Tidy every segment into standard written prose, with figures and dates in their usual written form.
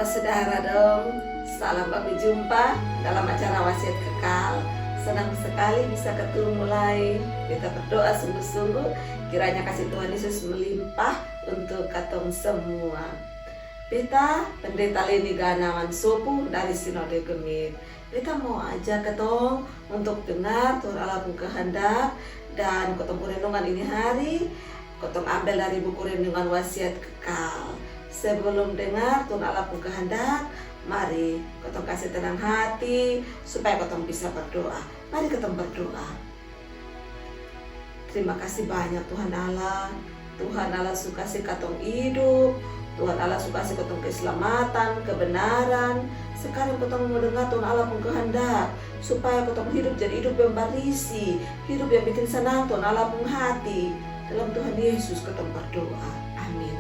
saudara dong, salam bagi jumpa dalam acara Wasiat Kekal. Senang sekali bisa ketemu lagi. Kita berdoa sungguh-sungguh kiranya kasih Tuhan Yesus melimpah untuk katong semua. Beta Pendeta Leni Ganawan Sopu dari Sinode Gemit. Beta mau ajak ketong untuk dengar Tuhan Allah pun kehendak dan ketong renungan ini hari ketong ambil dari buku renungan Wasiat Kekal. Sebelum dengar Tuhan Allah pun kehendak, mari ketong kasih tenang hati supaya ketong bisa berdoa. Mari ketong berdoa. Terima kasih banyak Tuhan Allah. Tuhan Allah suka kasih katong hidup. Tuhan Allah suka kasih katong keselamatan, kebenaran. Sekarang ketong mau dengar Tuhan Allah pun kehendak supaya ketong hidup jadi hidup yang berisi, hidup yang bikin senang Tuhan Allah pun hati. Dalam Tuhan Yesus ketong berdoa. Amin.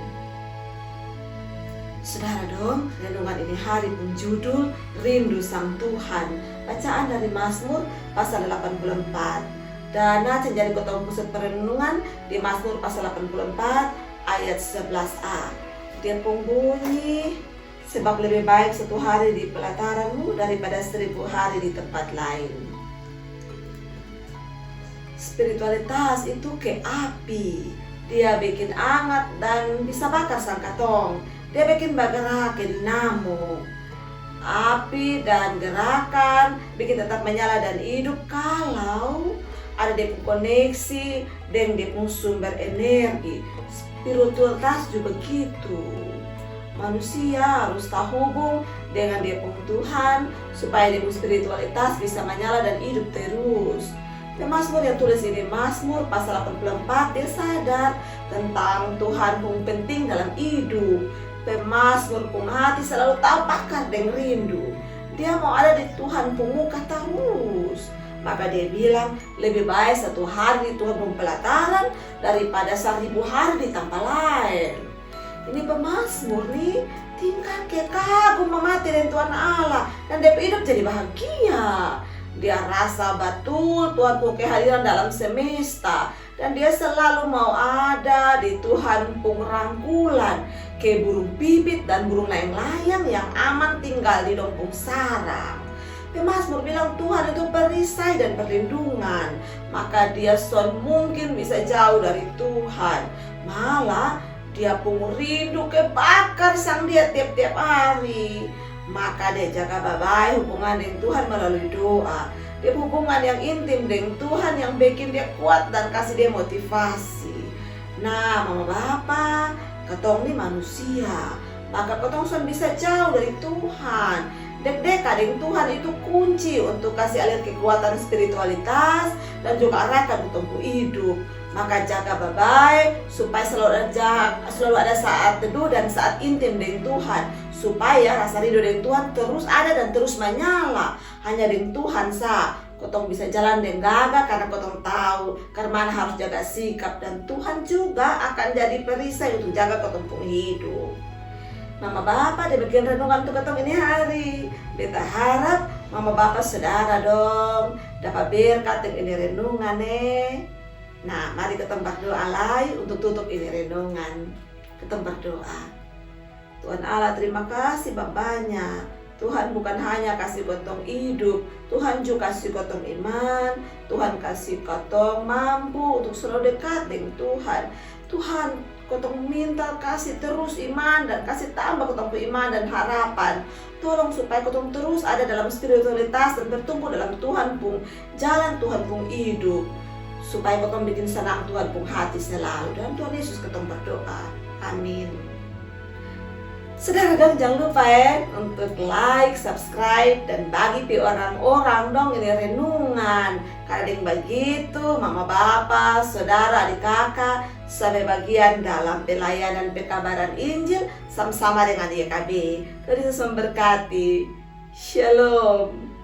Saudara dong, renungan ini hari pun judul Rindu Sang Tuhan. Bacaan dari Mazmur pasal 84. Dan nanti jadi ketong pusat perenungan di Mazmur pasal 84 ayat 11a. Dia pun bunyi, sebab lebih baik 1 hari di pelataranmu daripada 1000 hari di tempat lain. Spiritualitas itu kayak api. Dia bikin hangat dan bisa bakar sang katong. Dia bikin bergerak ke dinamo. Api dan gerakan bikin tetap menyala dan hidup kalau ada dia koneksi dengan dia sumber energi. Spiritualitas juga begitu. Manusia harus tahu hubung dengan dia Tuhan supaya dia spiritualitas bisa menyala dan hidup terus. Mazmur yang tulis ini Mazmur pasal 84, dia sadar tentang Tuhan pun penting dalam hidup. Mazmur pun hati selalu tahu bakar dan rindu. Dia mau ada di Tuhan pun muka terus. Maka dia bilang lebih baik 1 hari di Tuhan pun pelataran daripada 1000 hari di tempat lain. Ini pemazmur nih tingkat kekagum memati dengan Tuhan Allah dan dia hidup jadi bahagia. Dia rasa betul Tuhan pun kehadiran dalam semesta dan dia selalu mau ada di Tuhan pun rangkulan ke burung pipit dan burung layang-layang yang aman tinggal di dompung sarang. Mazmur bilang Tuhan itu perisai dan perlindungan, maka dia son mungkin bisa jauh dari Tuhan. Malah dia pun rindu kebakar sang dia tiap-tiap hari. Maka dia jaga baik hubungan dengan Tuhan melalui doa. Dia hubungan yang intim dengan Tuhan yang bikin dia kuat dan kasih dia motivasi. Nah, mama bapak, ketong ini manusia, maka ketong bisa jauh dari Tuhan. Dek-dekat dengan Tuhan itu kunci untuk kasih alir kekuatan spiritualitas dan juga arahkan untuk hidup. Maka jaga baik supaya selalu ada saat teduh dan saat intim dengan Tuhan, supaya rasa rindu dengan Tuhan terus ada dan terus menyala. Hanya dengan Tuhan kotong bisa jalan dengan gagah karena kotong tahu karena harus jaga sikap, dan Tuhan juga akan jadi perisai untuk jaga kotong pun hidup. Mama bapak dia bikin renungan untuk ketong ini hari. Beta harap mama bapak saudara dong dapat berkat ini renungan nih. Nah, mari kita berdoa lagi untuk tutup ini renungan. Kita berdoa. Tuhan Allah, terima kasih banyak. Tuhan bukan hanya kasih kotong hidup, Tuhan juga kasih kotong iman. Tuhan kasih kotong mampu untuk selalu dekat dengan Tuhan. Tuhan, kotong minta kasih terus iman dan kasih tambah kotong iman dan harapan. Tolong supaya kotong terus ada dalam spiritualitas dan bertumbuh dalam Tuhan pun jalan Tuhan pun hidup, supaya kotong bikin senang Tuhan pun hati selalu. Dan Tuhan Yesus ketong berdoa. Amin. Saudara dong jangan lupa untuk like, subscribe, dan bagi pi orang-orang dong ini renungan. Karena dengan begitu mama bapak, saudara, adik kakak sampai bagian dalam pelayanan pekabaran Injil sama-sama dengan YKB. Tuhan Yesus memberkati. Shalom.